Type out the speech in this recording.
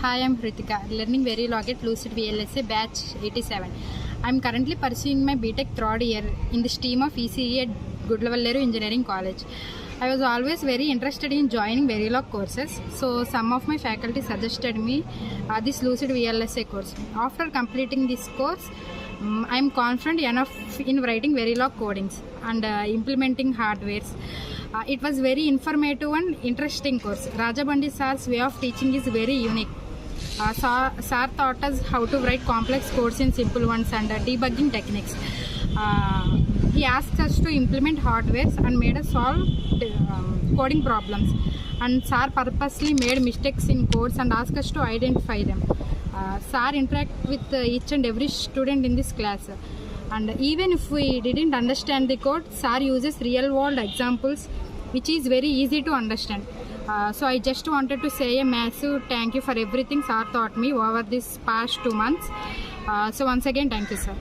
Hi, I'm Hritika, learning Verilog at Lucid VLSA batch 87. I'm currently pursuing my BTech third year in the stream of ECE at Gudlavalleru Engineering College. I was always very interested in joining Verilog courses, so some of my faculty suggested me this Lucid VLSA course. After completing this course, I'm confident enough in writing Verilog codings and implementing hardwares. It was very informative and interesting course. Rajabandi sir's way of teaching is very unique. Sir taught us how to write complex codes in simple ones and debugging techniques. He asked us to implement hardwares and made us solve coding problems. And Sir purposely made mistakes in codes and asked us to identify them. Sir interact with each and every student in this class. And even if we didn't understand the code, Sir uses real world examples which is very easy to understand. So I just wanted to say a massive thank you for everything Sir taught me over this past 2 months. So once again, thank you, sir.